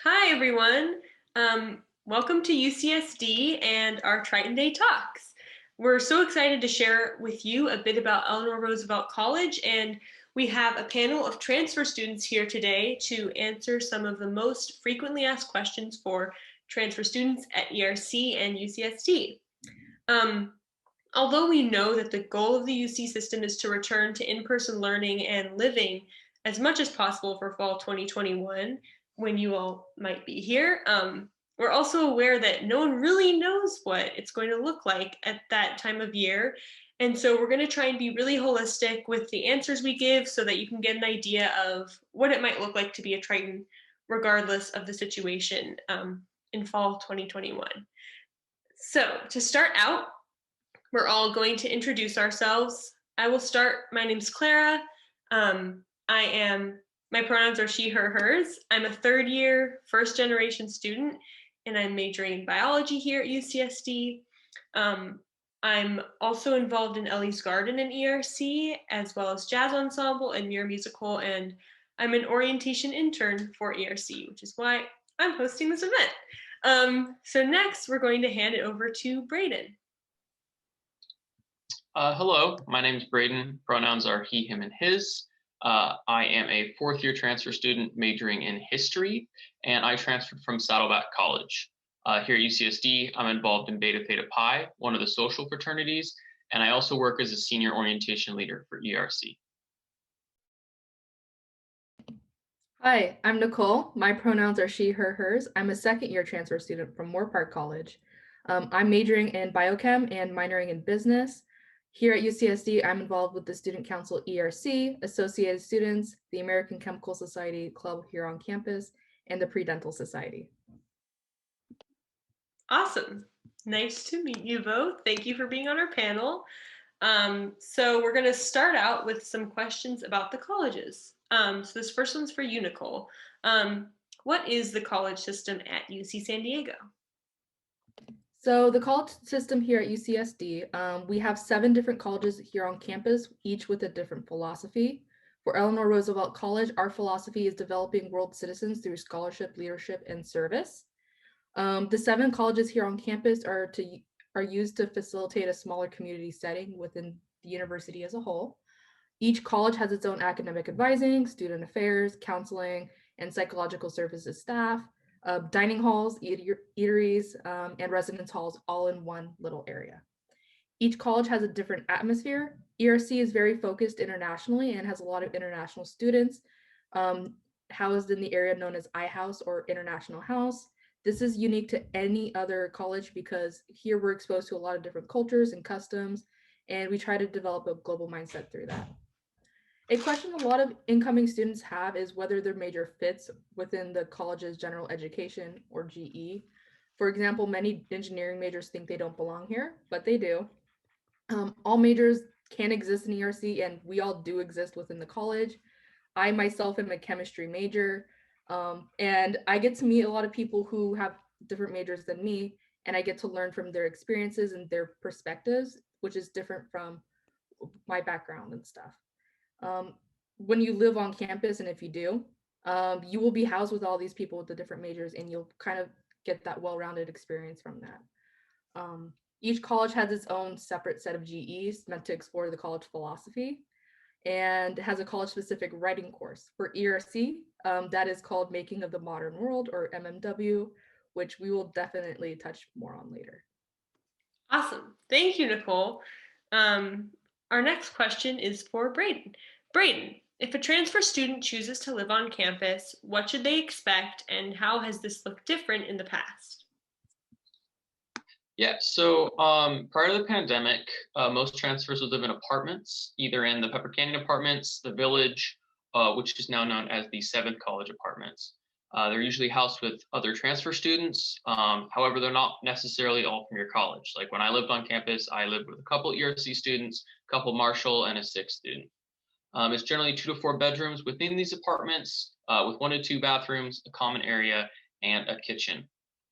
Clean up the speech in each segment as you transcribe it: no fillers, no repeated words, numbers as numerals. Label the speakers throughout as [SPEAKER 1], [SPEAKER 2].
[SPEAKER 1] Hi, everyone. Welcome to UCSD and our Triton Day Talks. We're so excited to share with you a bit about Eleanor Roosevelt College, and we have a panel of transfer students here today to answer some of the most frequently asked questions for transfer students at ERC and UCSD. Although we know that the goal of the UC system is to return to in-person learning and living as much as possible for fall 2021, when you all might be here, we're also aware that no one really knows what it's going to look like at that time of year. And so we're going to try and be really holistic with the answers we give so that you can get an idea of what it might look like to be a Triton, regardless of the situation in fall 2021. So to start out, we're all going to introduce ourselves. I will start. My name's Clara. My pronouns are she, her, hers. I'm a third year, first generation student, and I'm majoring in biology here at UCSD. I'm also involved in Ellie's Garden and ERC, as well as jazz ensemble and Mirror Musical, and I'm an orientation intern for ERC, which is why I'm hosting this event. So next, we're going to hand it over to Braden.
[SPEAKER 2] Hello, my name is Braden. Pronouns are he, him, and his. I am a fourth year transfer student majoring in history, and I transferred from Saddleback College. Here at UCSD, I'm involved in Beta Theta Pi, one of the social fraternities, and I also work as a senior orientation leader for ERC.
[SPEAKER 3] Hi, I'm Nicole. My pronouns are she, her, hers. I'm a second year transfer student from Moorpark College. I'm majoring in biochem and minoring in business. Here at UCSD, I'm involved with the Student Council ERC, Associated Students, the American Chemical Society Club here on campus, and the Pre-Dental Society.
[SPEAKER 1] Awesome. Nice to meet you both. Thank you for being on our panel. So we're going to start out with some questions about the colleges. So this first one's for you, Nicole. What is the college system at UC San Diego?
[SPEAKER 3] So the college system here at UCSD, we have 7 different colleges here on campus, each with a different philosophy. For Eleanor Roosevelt College, our philosophy is developing world citizens through scholarship, leadership, and service. The 7 colleges here on campus are used to facilitate a smaller community setting within the university as a whole. Each college has its own academic advising, student affairs, counseling, and psychological services staff. Dining halls, eateries, and residence halls all in one little area. Each college has a different atmosphere. ERC is very focused internationally and has a lot of international students housed in the area known as iHouse or International House. This is unique to any other college because here we're exposed to a lot of different cultures and customs, and we try to develop a global mindset through that. A question a lot of incoming students have is whether their major fits within the college's general education or GE. For example, many engineering majors think they don't belong here, but they do. All majors can exist in ERC, and we all do exist within the college. I myself am a chemistry major, and I get to meet a lot of people who have different majors than me, and I get to learn from their experiences and their perspectives, which is different from my background and stuff. When you live on campus, and if you do, you will be housed with all these people with the different majors, and you'll kind of get that well-rounded experience from that. Each college has its own separate set of GEs meant to explore the college philosophy, and has a college-specific writing course. For ERC, that is called Making of the Modern World, or MMW, which we will definitely touch more on later.
[SPEAKER 1] Awesome. Thank you, Nicole. Our next question is for Braden. Braden, if a transfer student chooses to live on campus, what should they expect, and how has this looked different in the past?
[SPEAKER 2] Yeah, so prior to the pandemic, most transfers would live in apartments, either in the Pepper Canyon apartments, the Village, which is now known as the 7th College Apartments. They're usually housed with other transfer students. However, they're not necessarily all from your college. Like when I lived on campus, I lived with a couple ERC students, a couple Marshall, and a 6th student. It's generally 2 to 4 bedrooms within these apartments, with 1 to 2 bathrooms, a common area, and a kitchen.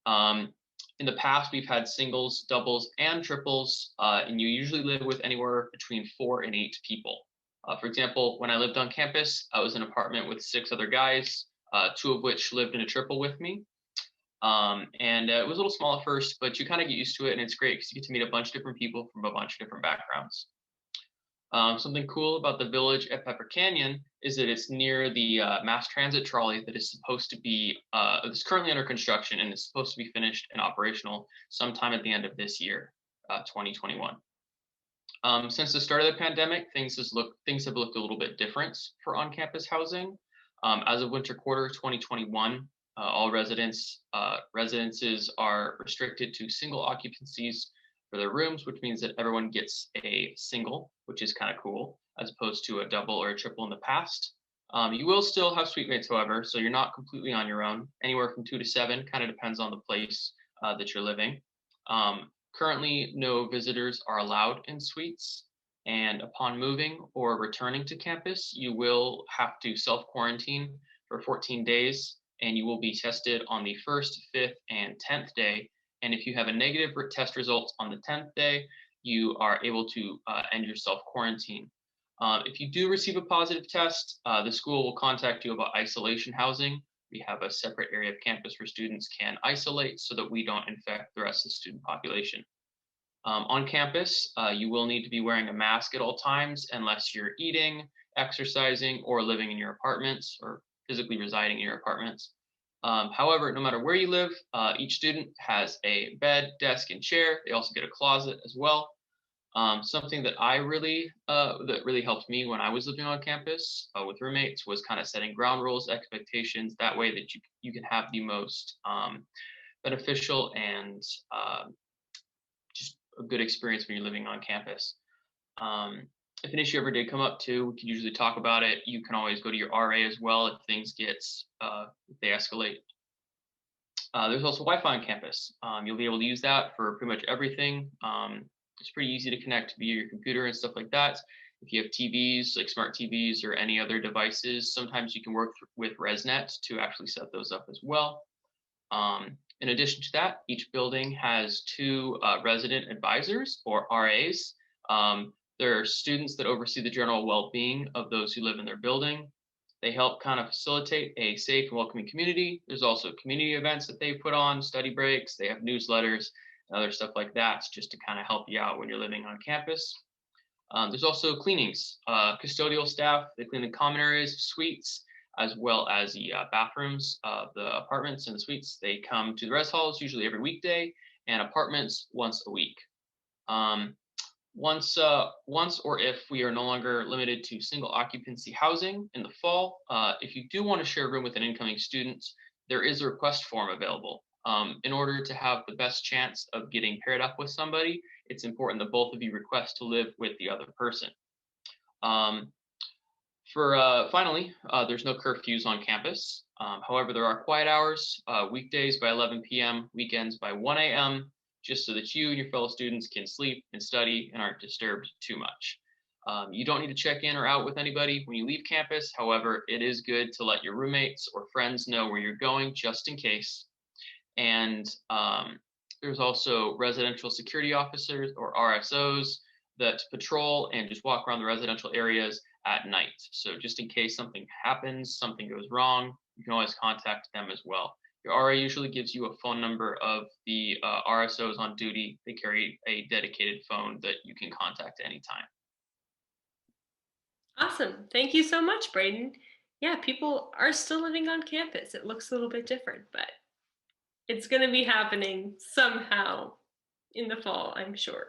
[SPEAKER 2] In the past, we've had singles, doubles, and triples, and you usually live with anywhere between 4 and 8 people. For example, when I lived on campus, I was in an apartment with 6 other guys. two of which lived in a triple with me. And it was a little small at first, but you kind of get used to it, and it's great because you get to meet a bunch of different people from a bunch of different backgrounds. Something cool about the village at Pepper Canyon is that it's near the mass transit trolley that is supposed to be, it's currently under construction and is supposed to be finished and operational sometime at the end of this year, 2021. Since the start of the pandemic, things have looked a little bit different for on-campus housing. As of winter quarter 2021, all residences are restricted to single occupancies for their rooms, which means that everyone gets a single, which is kind of cool, as opposed to a double or a triple in the past. You will still have suite mates, however, so you're not completely on your own. Anywhere from 2 to 7, kind of depends on the place that you're living. Currently, no visitors are allowed in suites, and upon moving or returning to campus, you will have to self-quarantine for 14 days, and you will be tested on the 1st, 5th, and 10th day. And if you have a negative test result on the 10th day, you are able to end your self-quarantine. If you do receive a positive test, the school will contact you about isolation housing. We have a separate area of campus where students can isolate so that we don't infect the rest of the student population. On campus, you will need to be wearing a mask at all times unless you're eating, exercising, or living in your apartments or physically residing in your apartments. However, no matter where you live, each student has a bed, desk, and chair. They also get a closet as well. Something that that really helped me when I was living on campus with roommates was kind of setting ground rules, expectations. That way that you can have the most beneficial and just a good experience when you're living on campus. If an issue ever did come up too, we can usually talk about it. You can always go to your RA as well if things if they escalate. There's also Wi-Fi on campus. You'll be able to use that for pretty much everything. It's pretty easy to connect via your computer and stuff like that. If you have TVs, like smart TVs or any other devices, sometimes you can work with ResNet to actually set those up as well. In addition to that, each building has 2 resident advisors or RAs. There are students that oversee the general well-being of those who live in their building. They help kind of facilitate a safe and welcoming community. There's also community events that they put on, study breaks, they have newsletters, and other stuff like that, just to kind of help you out when you're living on campus. There's also cleanings. Custodial staff, they clean the common areas, suites, as well as the bathrooms of the apartments and the suites. They come to the res halls usually every weekday, and apartments once a week. Once or if we are no longer limited to single occupancy housing in the fall, if you do want to share a room with an incoming student, there is a request form available. In order to have the best chance of getting paired up with somebody, it's important that both of you request to live with the other person. Finally, there's no curfews on campus. However, there are quiet hours, weekdays by 11 p.m., weekends by 1 a.m., just so that you and your fellow students can sleep and study and aren't disturbed too much. You don't need to check in or out with anybody when you leave campus. However, it is good to let your roommates or friends know where you're going just in case. And there's also residential security officers or RSOs that patrol and just walk around the residential areas at night. So just in case something happens, something goes wrong, you can always contact them as well. Your RA usually gives you a phone number of the RSOs on duty. They carry a dedicated phone that you can contact anytime.
[SPEAKER 1] Awesome. Thank you so much, Braden. Yeah, people are still living on campus. It looks a little bit different, but it's going to be happening somehow in the fall, I'm sure.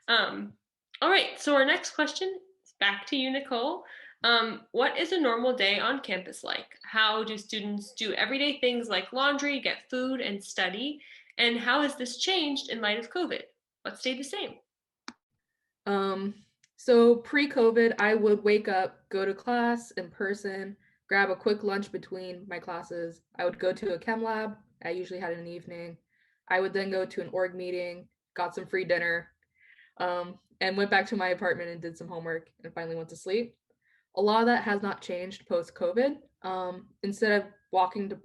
[SPEAKER 1] All right, so our next question is back to you, Nicole. What is a normal day on campus like? How do students do everyday things like laundry, get food, and study? And how has this changed in light of COVID? What stayed the same?
[SPEAKER 3] So pre-COVID, I would wake up, go to class in person, grab a quick lunch between my classes. I would go to a chem lab. I usually had it in the evening. I would then go to an org meeting, got some free dinner, and went back to my apartment and did some homework and finally went to sleep. A lot of that has not changed post-COVID. Instead of walking to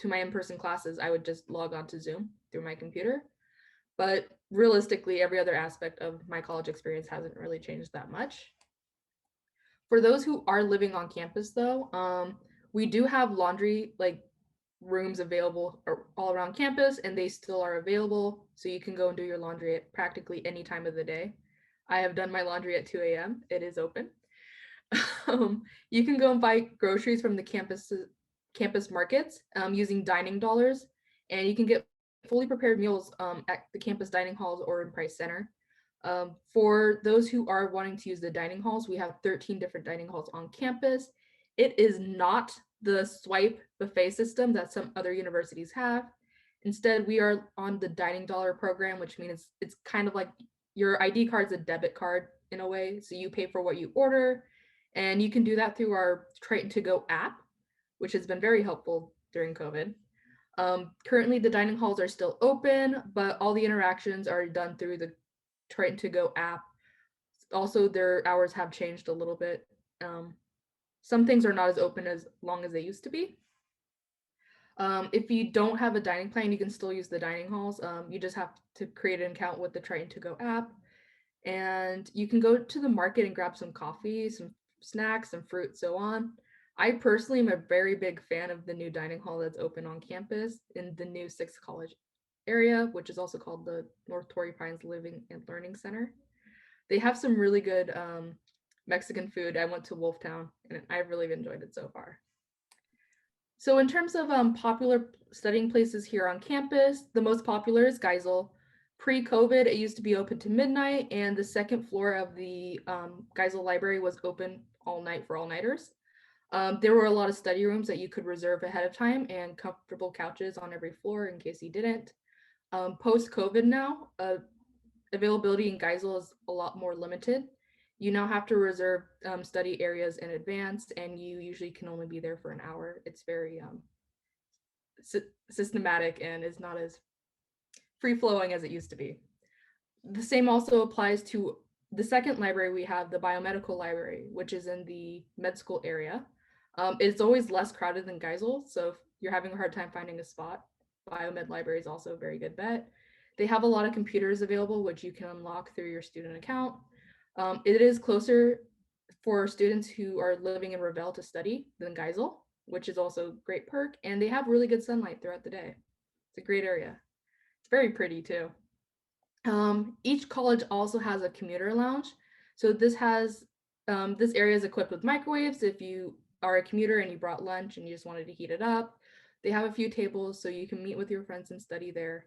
[SPEAKER 3] my in-person classes, I would just log on to Zoom through my computer. But realistically, every other aspect of my college experience hasn't really changed that much. For those who are living on campus, though, We do have laundry rooms available all around campus, and they still are available, so you can go and do your laundry at practically any time of the day. I have done my laundry at 2 a.m. It is open. You can go and buy groceries from the campus markets using dining dollars, and you can get fully prepared meals at the campus dining halls or in Price Center. For those who are wanting to use the dining halls, we have 13 different dining halls on campus. It is not the swipe buffet system that some other universities have. Instead, we are on the dining dollar program, which means it's kind of like your ID card's a debit card in a way. So you pay for what you order, and you can do that through our Triton to Go app, which has been very helpful during COVID. Currently, the dining halls are still open, but all the interactions are done through the Triton to Go app. Also, their hours have changed a little bit. Some things are not as open as long as they used to be. If you don't have a dining plan, you can still use the dining halls. You just have to create an account with the Triton to Go app. And you can go to the market and grab some coffee, some snacks, some fruit, so on. I personally am a very big fan of the new dining hall that's open on campus in the new 6th College area, which is also called the North Torrey Pines Living and Learning Center. They have some really good Mexican food. I went to Wolftown, and I've really enjoyed it so far. So in terms of popular studying places here on campus, the most popular is Geisel. Pre-COVID, it used to be open to midnight, and the second floor of the Geisel Library was open all night for all-nighters. There were a lot of study rooms that you could reserve ahead of time and comfortable couches on every floor in case you didn't. Post-COVID now, availability in Geisel is a lot more limited. You now have to reserve study areas in advance, and you usually can only be there for an hour. It's very systematic and is not as free-flowing as it used to be. The same also applies to the second library we have, the biomedical library, which is in the med school area. It's always less crowded than Geisel, so if you're having a hard time finding a spot, biomed library is also a very good bet. They have a lot of computers available, which you can unlock through your student account. It is closer for students who are living in Revelle to study than Geisel, which is also a great perk, and they have really good sunlight throughout the day. It's a great area. It's very pretty too. Each college also has a commuter lounge. So this area is equipped with microwaves if you are a commuter and you brought lunch and you just wanted to heat it up. They have a few tables so you can meet with your friends and study there.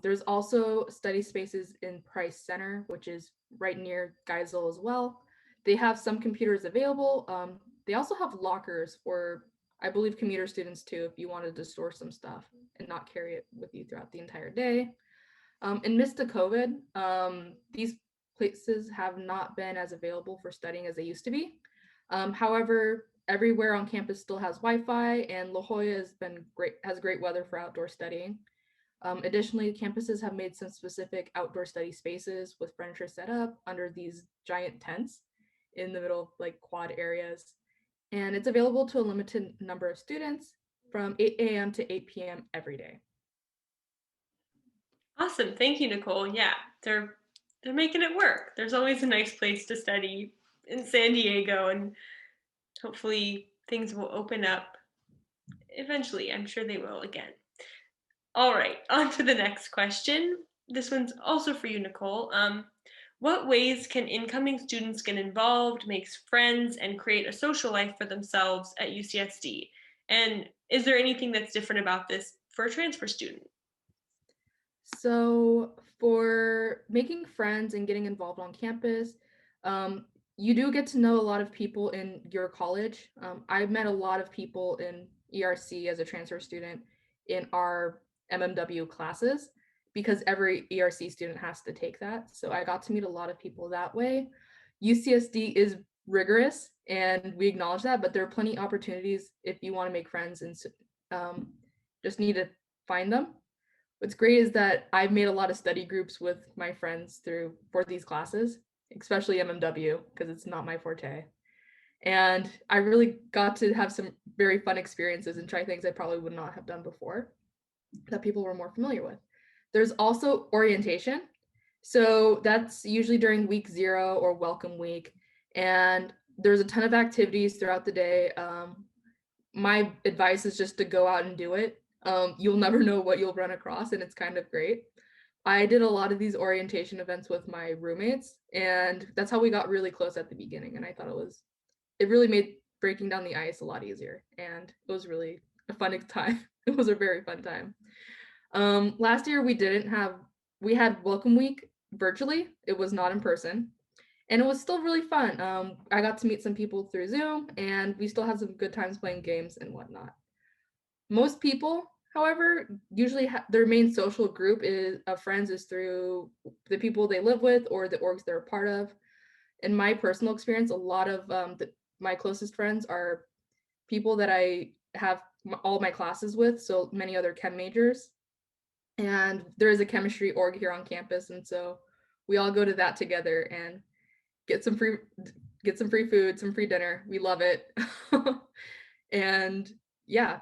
[SPEAKER 3] There's also study spaces in Price Center, which is right near Geisel as well. They have some computers available. They also have lockers for, I believe, commuter students too, if you wanted to store some stuff and not carry it with you throughout the entire day. In midst of COVID, these places have not been as available for studying as they used to be. However, everywhere on campus still has Wi-Fi, and La Jolla has great weather for outdoor studying. Additionally, campuses have made some specific outdoor study spaces with furniture set up under these giant tents in the middle of like quad areas. And it's available to a limited number of students from 8 a.m. to 8 p.m. every day.
[SPEAKER 1] Awesome. Thank you, Nicole. Yeah, they're making it work. There's always a nice place to study in San Diego, and hopefully things will open up eventually. I'm sure they will again. All right, on to the next question. This one's also for you, Nicole. What ways can incoming students get involved, make friends, and create a social life for themselves at UCSD? And is there anything that's different about this for a transfer student?
[SPEAKER 3] So for making friends and getting involved on campus, you do get to know a lot of people in your college. I've met a lot of people in ERC as a transfer student in our MMW classes because every ERC student has to take that. So I got to meet a lot of people that way. UCSD is rigorous and we acknowledge that, but there are plenty of opportunities if you want to make friends and just need to find them. What's great is that I've made a lot of study groups with my friends for these classes, especially MMW, because it's not my forte. And I really got to have some very fun experiences and try things I probably would not have done before that people were more familiar with. There's also orientation. So that's usually during week 0 or welcome week. And there's a ton of activities throughout the day. my advice is just to go out and do it. You'll never know what you'll run across, and it's kind of great. I did a lot of these orientation events with my roommates, and that's how we got really close at the beginning. And I thought it really made breaking down the ice a lot easier, and it was really a fun time. It was a very fun time. Last year we had Welcome Week virtually. It was not in person, and it was still really fun. I got to meet some people through Zoom, and we still had some good times playing games and whatnot. Most people, however, usually their main social group of friends is through the people they live with or the orgs they're a part of. In my personal experience, a lot of my closest friends are people that I have all my classes with, so many other chem majors. And there is a chemistry org here on campus, and so we all go to that together and get some free food, some free dinner. We love it. And yeah,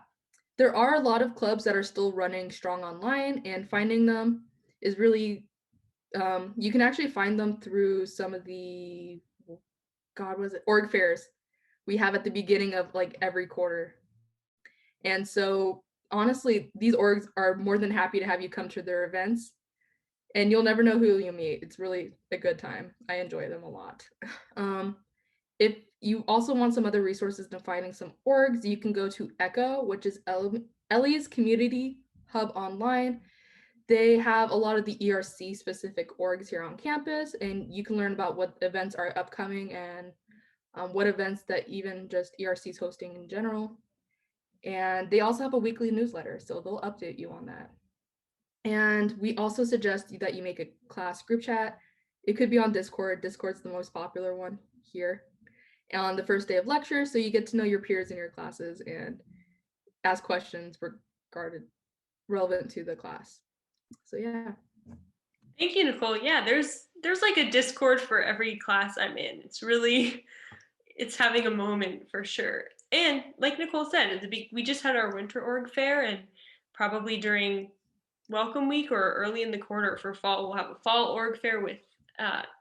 [SPEAKER 3] there are a lot of clubs that are still running strong online, and finding them is really you can actually find them through some of the org fairs we have at the beginning of like every quarter. And so honestly, these orgs are more than happy to have you come to their events, and you'll never know who you meet. It's really a good time. I enjoy them a lot. If you also want some other resources to finding some orgs, you can go to ECHO, which is Ellie's Community Hub Online. They have a lot of the ERC specific orgs here on campus, and you can learn about what events are upcoming and what events that even just ERC is hosting in general. And they also have a weekly newsletter, so they'll update you on that. And we also suggest that you make a class group chat. It could be on Discord. Discord's the most popular one here. On the first day of lecture, so you get to know your peers in your classes and ask questions relevant to the class. So yeah.
[SPEAKER 1] Thank you, Nicole. Yeah, there's like a Discord for every class I'm in. It's having a moment for sure. And like Nicole said, we just had our winter org fair, and probably during Welcome Week or early in the quarter for fall, we'll have a fall org fair with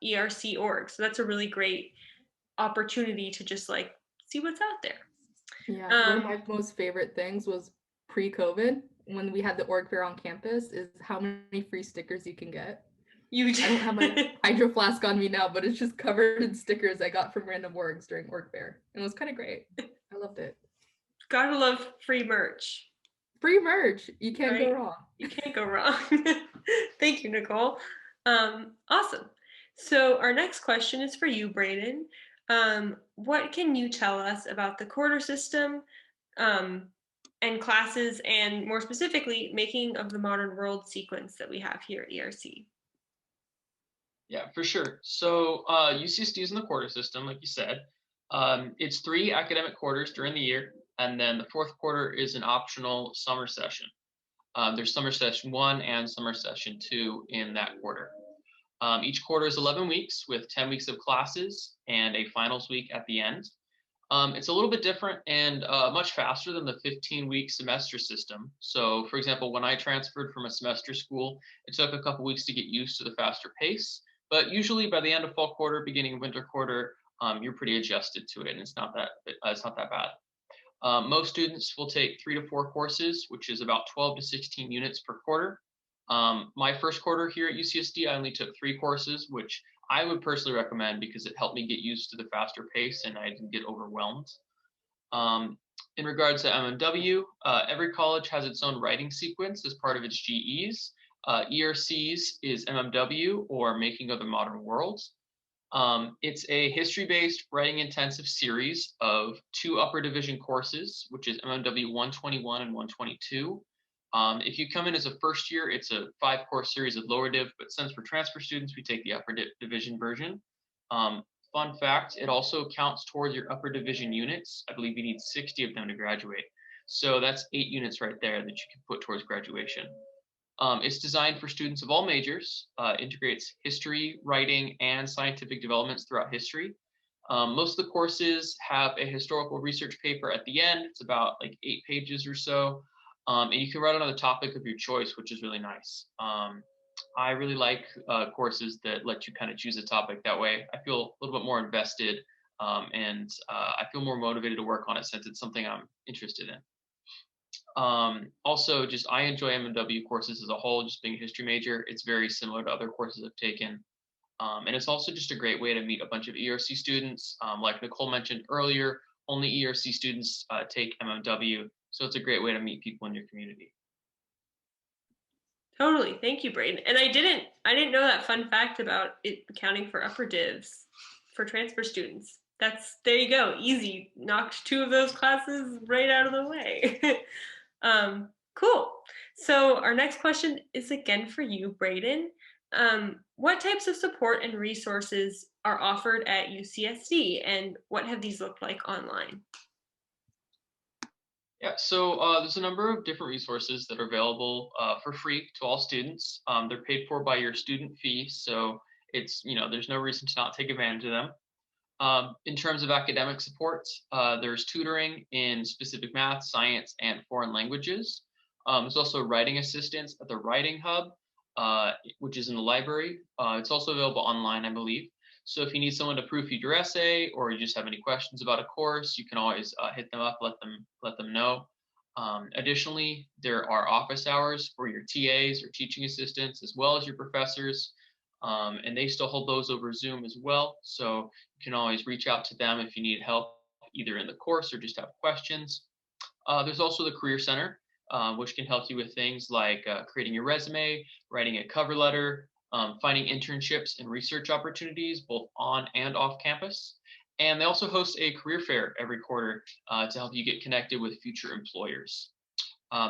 [SPEAKER 1] ERC org. So that's a really great opportunity to just like see what's out there.
[SPEAKER 3] Yeah, one of my most favorite things was pre-COVID when we had the org fair on campus is how many free stickers you can get. I don't have my hydro flask on me now, but it's just covered in stickers I got from random orgs during org fair. And it was kind of great. I loved it.
[SPEAKER 1] Gotta love free merch.
[SPEAKER 3] Free merch. You can't go wrong.
[SPEAKER 1] You can't go wrong. Thank you, Nicole. Awesome. So our next question is for you, Brayden. What can you tell us about the quarter system and classes, and more specifically, making of the modern world sequence that we have here at ERC?
[SPEAKER 2] Yeah, for sure. So UCSD is in the quarter system, like you said. It's 3 academic quarters during the year, and then the 4th quarter is an optional summer session. There's summer session 1 and summer session 2 in that quarter. Each quarter is 11 weeks with 10 weeks of classes and a finals week at the end. It's a little bit different and much faster than the 15-week semester system. So, for example, when I transferred from a semester school, it took a couple weeks to get used to the faster pace. But usually by the end of fall quarter, beginning of winter quarter, you're pretty adjusted to it, and it's not that bad. Most students will take 3 to 4 courses, which is about 12 to 16 units per quarter. My first quarter here at UCSD, I only took 3 courses, which I would personally recommend because it helped me get used to the faster pace and I didn't get overwhelmed. In regards to MMW, every college has its own writing sequence as part of its GEs. ERC's is MMW, or Making of the Modern World. It's a history-based writing intensive series of 2 upper division courses, which is MMW 121 and 122. If you come in as a first year, it's a 5-course series of lower div, but since we're transfer students, we take the upper division version. Fun fact, it also counts towards your upper division units. I believe you need 60 of them to graduate. So that's 8 units right there that you can put towards graduation. It's designed for students of all majors, integrates history, writing, and scientific developments throughout history. Most of the courses have a historical research paper at the end. It's about like 8 pages or so. And you can write on the topic of your choice, which is really nice. I really like courses that let you kind of choose a topic. That way I feel a little bit more invested and I feel more motivated to work on it since it's something I'm interested in. Also, just I enjoy M&W courses as a whole, just being a history major. It's very similar to other courses I've taken. And it's also just a great way to meet a bunch of ERC students. Like Nicole mentioned earlier, only ERC students take MMW, so it's a great way to meet people in your community.
[SPEAKER 1] Totally. Thank you, Braden. And I didn't know that fun fact about it accounting for upper divs for transfer students. There you go. Easy. Knocked two of those classes right out of the way. Cool. So our next question is again for you, Braden. What types of support and resources are offered at UCSD, and what have these looked like online?
[SPEAKER 2] Yeah, so there's a number of different resources that are available for free to all students. They're paid for by your student fee, so there's no reason to not take advantage of them. In terms of academic support, there's tutoring in specific math, science, and foreign languages. There's also writing assistance at the Writing Hub, which is in the library. It's also available online, I believe. So if you need someone to proofread your essay, or you just have any questions about a course, you can always hit them up, let them know. Additionally, there are office hours for your TAs or teaching assistants, as well as your professors. And they still hold those over Zoom as well. So you can always reach out to them if you need help, either in the course or just have questions. There's also the Career Center, which can help you with things like creating your resume, writing a cover letter, finding internships and research opportunities, both on and off campus. And they also host a career fair every quarter to help you get connected with future employers.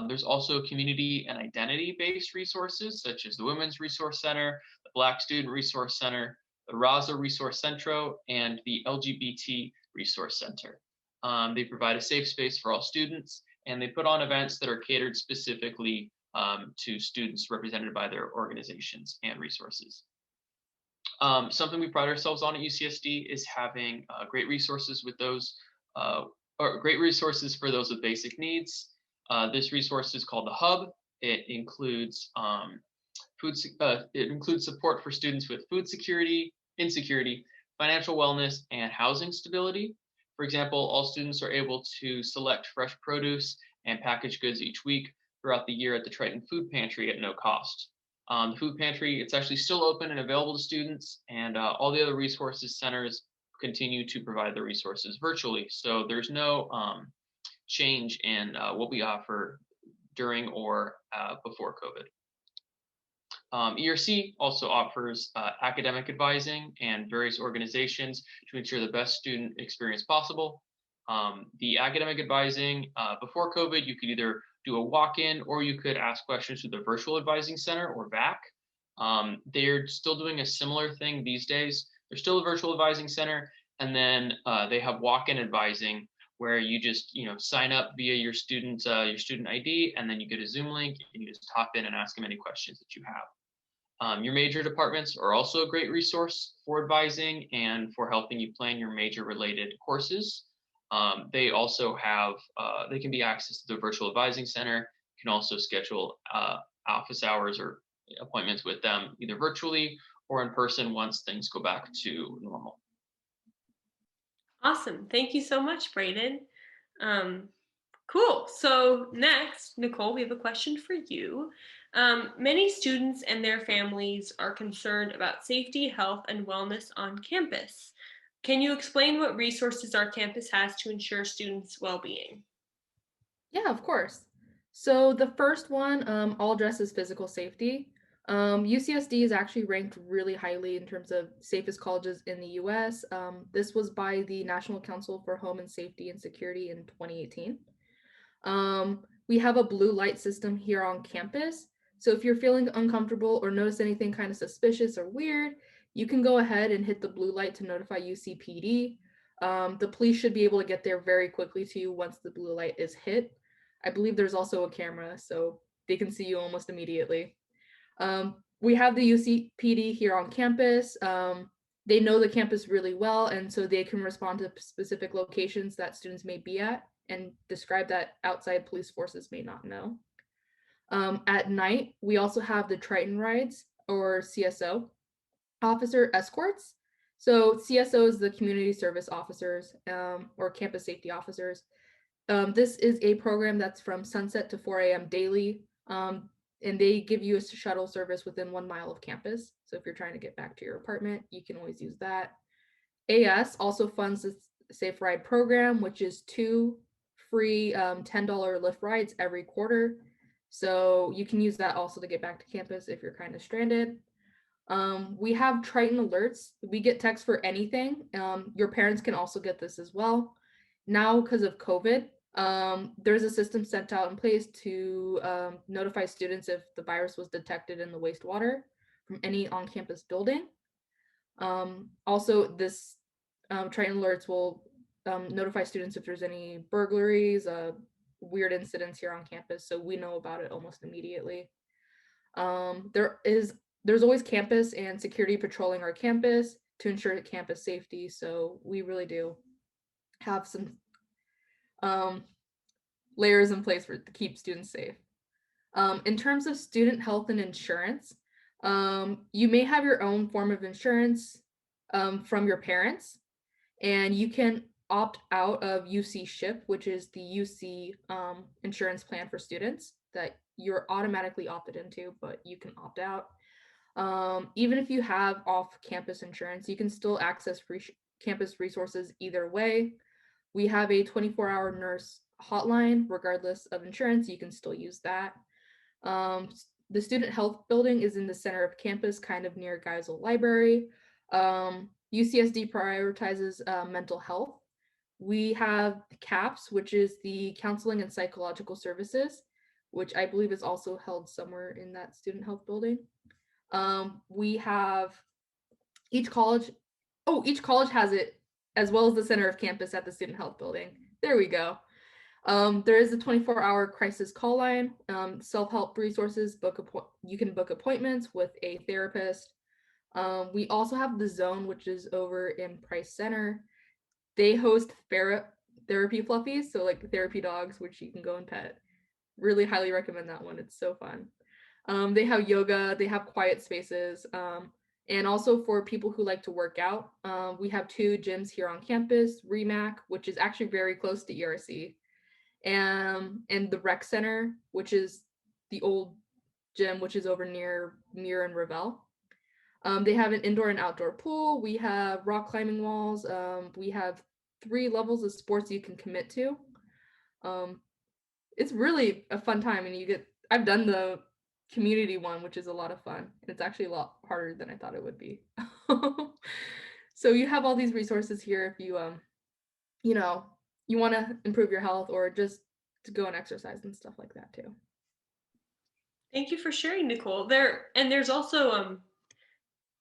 [SPEAKER 2] There's also community and identity-based resources, such as the Women's Resource Center, the Black Student Resource Center, the Raza Resource Centro, and the LGBT Resource Center. They provide a safe space for all students, and they put on events that are catered specifically to students represented by their organizations and resources. Something we pride ourselves on at UCSD is having great resources with those, or great resources for those with basic needs. This resource is called the Hub. It includes support for students with food security, insecurity, financial wellness, and housing stability. For example, all students are able to select fresh produce and packaged goods each week throughout the year at the Triton Food Pantry at no cost. The food pantry, it's actually still open and available to students, and all the other resources centers continue to provide the resources virtually. So there's no change in what we offer during or before COVID. ERC also offers academic advising and various organizations to ensure the best student experience possible. The academic advising before COVID, you could either do a walk-in or you could ask questions to the Virtual Advising Center, or VAC. They're still doing a similar thing these days. They're still a Virtual Advising Center, and then they have walk-in advising, where you just sign up via your student ID, and then you get a Zoom link and you just hop in and ask them any questions that you have. Your major departments are also a great resource for advising and for helping you plan your major related courses. They also have they can be accessed to the Virtual Advising Center. You can also schedule office hours or appointments with them either virtually or in person once things go back to normal.
[SPEAKER 1] Awesome. Thank you so much, Braden. Cool. So next, Nicole, we have a question for you. Many students and their families are concerned about safety, health, and wellness on campus. Can you explain what resources our campus has to ensure students' well-being?
[SPEAKER 3] Yeah, of course. So the first one, all addresses physical safety. UCSD is actually ranked really highly in terms of safest colleges in the US. This was by the National Council for Home and Safety and Security in 2018. We have a blue light system here on campus. So if you're feeling uncomfortable or notice anything kind of suspicious or weird, you can go ahead and hit the blue light to notify UCPD. The police should be able to get there very quickly to you once the blue light is hit. I believe there's also a camera, so they can see you almost immediately. We have the UCPD here on campus. They know the campus really well, and so they can respond to specific locations that students may be at and describe that outside police forces may not know. At night, we also have the Triton rides, or CSO, officer escorts. So CSO is the community service officers or campus safety officers. This is a program that's from sunset to 4 a.m. daily. And they give you a shuttle service within 1 mile of campus. So if you're trying to get back to your apartment, you can always use that. AS also funds the Safe Ride program, which is 2 free $10 Lyft rides every quarter. So you can use that also to get back to campus if you're kind of stranded. We have Triton alerts. We get texts for anything. Your parents can also get this as well. Now, because of COVID, there's a system sent out in place to notify students if the virus was detected in the wastewater from any on-campus building. Also, this Triton alerts will notify students if there's any burglaries, weird incidents here on campus, so we know about it almost immediately. There's always campus and security patrolling our campus to ensure campus safety, so we really do have some layers in place to keep students safe. In terms of student health and insurance, you may have your own form of insurance from your parents, and you can opt out of UC SHIP, which is the UC insurance plan for students that you're automatically opted into, but you can opt out. Even if you have off-campus insurance, you can still access free campus resources either way. We have a 24-hour nurse hotline, regardless of insurance, you can still use that. The student health building is in the center of campus, kind of near Geisel Library. UCSD prioritizes mental health. We have CAPS, which is the Counseling and Psychological Services, which I believe is also held somewhere in that student health building. We have each college has it, as well as the center of campus at the student health building. There we go. There is a 24-hour crisis call line, self-help resources, you can book appointments with a therapist. We also have the Zone, which is over in Price Center. They host therapy fluffies, so like therapy dogs, which you can go and pet. Really highly recommend that one. It's so fun. They have yoga, they have quiet spaces, and also for people who like to work out, we have 2 gyms here on campus, REMAC, which is actually very close to ERC, and the rec center, which is the old gym, which is over near Muir and Ravel. They have an indoor and outdoor pool. We have rock climbing walls. We have 3 levels of sports you can commit to. It's really a fun time, and I've done the community one, which is a lot of fun, and it's actually a lot harder than I thought it would be. So you have all these resources here if you you want to improve your health or just to go and exercise and stuff like that too.
[SPEAKER 1] Thank you for sharing, Nicole. There's also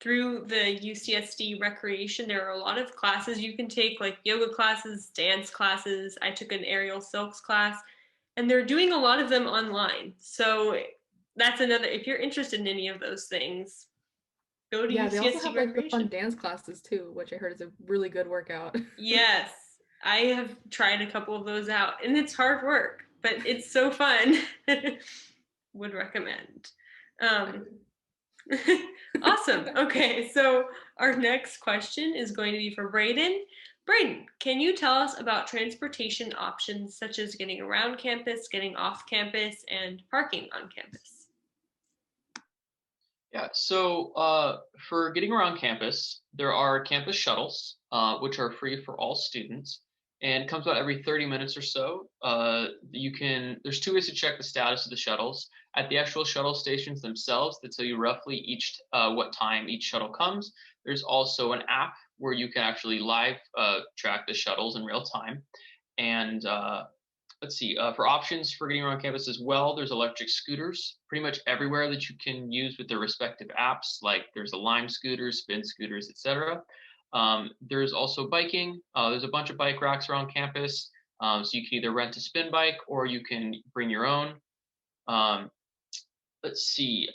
[SPEAKER 1] through the UCSD recreation, there are a lot of classes you can take, like yoga classes, dance classes. I took an aerial silks class, and they're doing a lot of them online. So that's another, if you're interested in any of those things, go to
[SPEAKER 3] Yeah, they also
[SPEAKER 1] UCSD
[SPEAKER 3] have like the fun
[SPEAKER 1] recreation.
[SPEAKER 3] dance classes too, which I heard is a really good workout.
[SPEAKER 1] Yes, I have tried a couple of those out, and it's hard work, but it's so fun. Would recommend. Awesome. Okay, so our next question is going to be for Braden. Braden, can you tell us about transportation options such as getting around campus, getting off campus, and parking on campus?
[SPEAKER 2] Yeah, so for getting around campus, there are campus shuttles, which are free for all students, and comes out every 30 minutes or so. There's 2 ways to check the status of the shuttles. At the actual shuttle stations themselves, that tell you roughly what time each shuttle comes. There's also an app where you can actually live track the shuttles in real time. And let's see, for options for getting around campus as well, there's electric scooters pretty much everywhere that you can use with their respective apps. Like there's a Lime scooters, Spin scooters, etc. There's also biking. There's a bunch of bike racks around campus. So you can either rent a spin bike or you can bring your own. Let's see.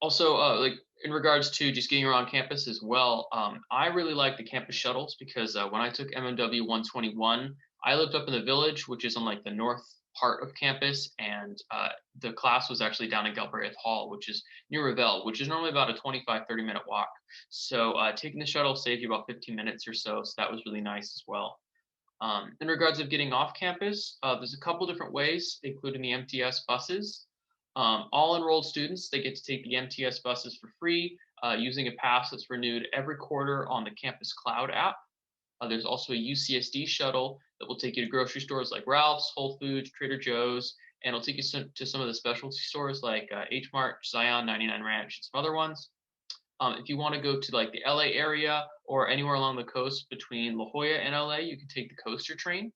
[SPEAKER 2] Also, like in regards to just getting around campus as well, I really like the campus shuttles because when I took MMW 121, I lived up in the village, which is on like the north part of campus, and the class was actually down in Galbraith Hall, which is near Revelle, which is normally about a 25-30 minute walk. So taking the shuttle saved you about 15 minutes or so, so that was really nice as well. In regards of getting off campus, there's a couple different ways, including the MTS buses. All enrolled students, they get to take the MTS buses for free using a pass that's renewed every quarter on the Campus Cloud app. There's also a UCSD shuttle that will take you to grocery stores like Ralph's, Whole Foods, Trader Joe's, and it'll take you to some of the specialty stores like H Mart, Zion, 99 Ranch, and some other ones. If you want to go to like the LA area or anywhere along the coast between La Jolla and LA, you can take the coaster train.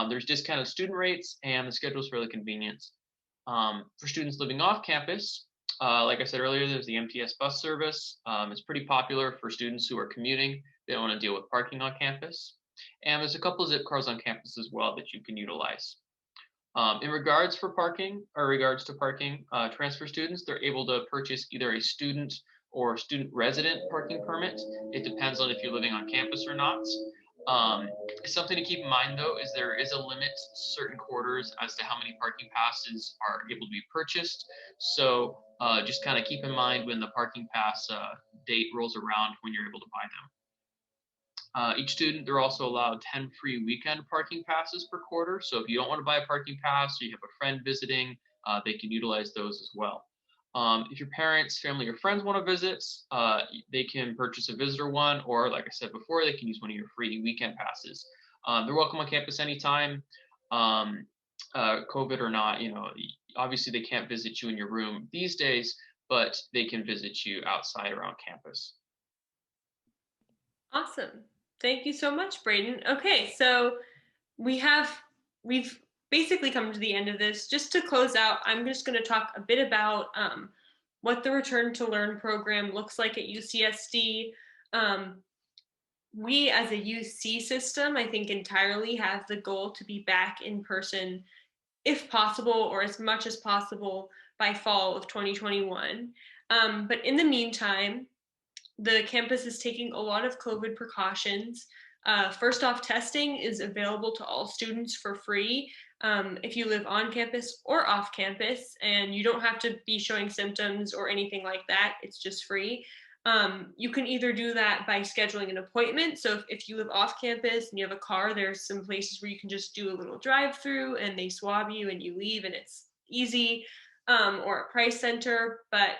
[SPEAKER 2] There's discounted student rates, and the schedule is fairly convenient. For students living off campus, like I said earlier, there's the MTS bus service. It's pretty popular for students who are commuting. They don't want to deal with parking on campus. And there's a couple of zip cars on campus as well that you can utilize. In regards to parking, transfer students, they're able to purchase either a student or student resident parking permit. It depends on if you're living on campus or not. Something to keep in mind though is there is a limit to certain quarters as to how many parking passes are able to be purchased. So just kind of keep in mind when the parking pass date rolls around when you're able to buy them. Each student, they're also allowed 10 free weekend parking passes per quarter. So if you don't want to buy a parking pass or you have a friend visiting, they can utilize those as well. If your parents, family, or friends want to visit, they can purchase a visitor one, or like I said before, they can use one of your free weekend passes. They're welcome on campus anytime, COVID or not. Obviously they can't visit you in your room these days, but they can visit you outside around campus.
[SPEAKER 1] Awesome. Thank you so much, Braden. Okay, so we've basically come to the end of this. Just to close out, I'm just going to talk a bit about what the Return to Learn program looks like at UCSD. We as a UC system, I think entirely have the goal to be back in person, if possible, or as much as possible by fall of 2021. But in the meantime, the campus is taking a lot of COVID precautions. First off, testing is available to all students for free if you live on campus or off campus, and you don't have to be showing symptoms or anything like that. It's just free. You can either do that by scheduling an appointment. So if you live off campus and you have a car, there's some places where you can just do a little drive-through and they swab you and you leave and it's easy, or a price center. But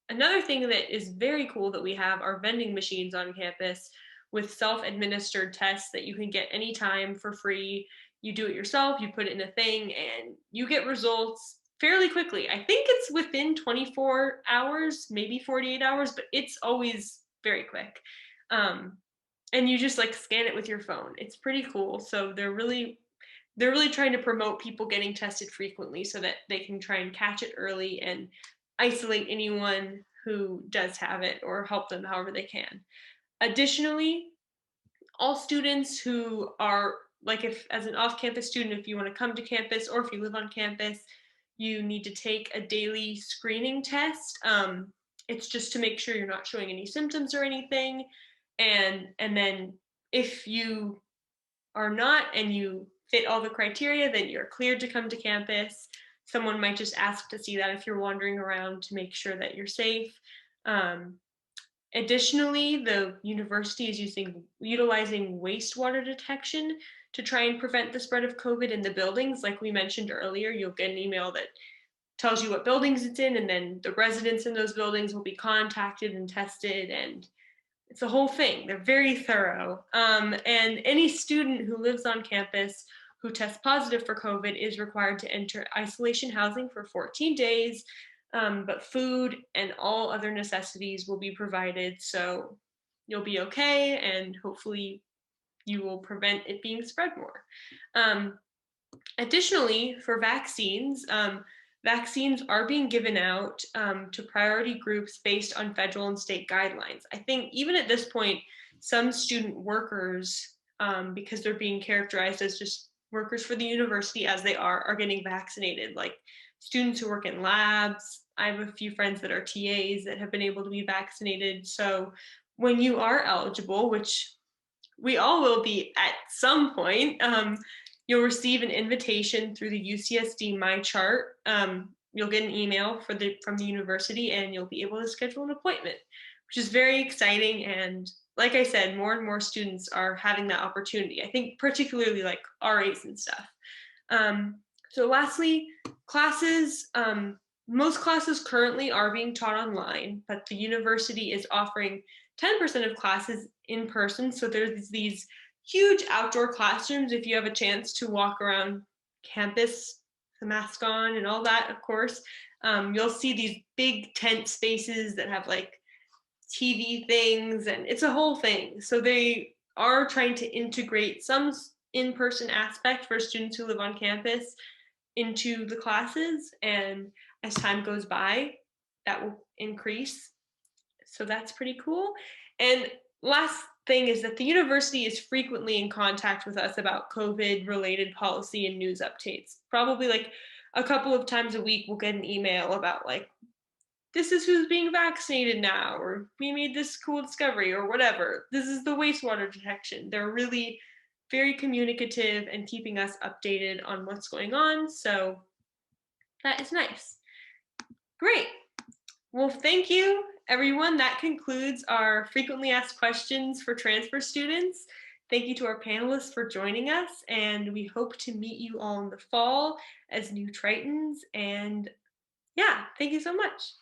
[SPEAKER 1] another thing that is very cool that we have are vending machines on campus with self-administered tests that you can get anytime for free. You do it yourself, you put it in a thing, and you get results fairly quickly. I think it's within 24 hours, maybe 48 hours, but it's always very quick. And you just like scan it with your phone. It's pretty cool. So they're really trying to promote people getting tested frequently so that they can try and catch it early and isolate anyone who does have it or help them however they can. Additionally, all students who are, like, if as an off-campus student, if you want to come to campus or if you live on campus, you need to take a daily screening test. It's just to make sure you're not showing any symptoms or anything. And then if you are not and you fit all the criteria, then you're cleared to come to campus. Someone might just ask to see that if you're wandering around to make sure that you're safe. Additionally, the university is utilizing wastewater detection to try and prevent the spread of COVID in the buildings. Like we mentioned earlier, you'll get an email that tells you what buildings it's in, and then the residents in those buildings will be contacted and tested, and it's a whole thing. They're very thorough. And any student who lives on campus who tests positive for COVID is required to enter isolation housing for 14 days, but food and all other necessities will be provided, so you'll be okay, and hopefully you will prevent it being spread more. Additionally, for vaccines, vaccines are being given out to priority groups based on federal and state guidelines. I think even at this point, some student workers, because they're being characterized as just workers for the university as they are getting vaccinated, like students who work in labs. I have a few friends that are TAs that have been able to be vaccinated. So when you are eligible, which we all will be at some point, You'll receive an invitation through the UCSD My Chart. You'll get an email from the university, and you'll be able to schedule an appointment, which is very exciting. And like I said, more and more students are having that opportunity. I think particularly like RAs and stuff. So lastly, classes. Most classes currently are being taught online, but the university is offering 10% of classes in person. So there's these huge outdoor classrooms. If you have a chance to walk around campus, the mask on and all that, of course, you'll see these big tent spaces that have like TV things, and it's a whole thing. So they are trying to integrate some in-person aspect for students who live on campus into the classes, and as time goes by, that will increase. So that's pretty cool. And last thing is that the university is frequently in contact with us about COVID related policy and news updates. Probably like a couple of times a week, we'll get an email about like, this is who's being vaccinated now, or we made this cool discovery, or whatever. This is the wastewater detection. They're really very communicative and keeping us updated on what's going on. So that is nice. Great. Well, thank you, everyone. That concludes our frequently asked questions for transfer students. Thank you to our panelists for joining us, and we hope to meet you all in the fall as new Tritons. And yeah, thank you so much.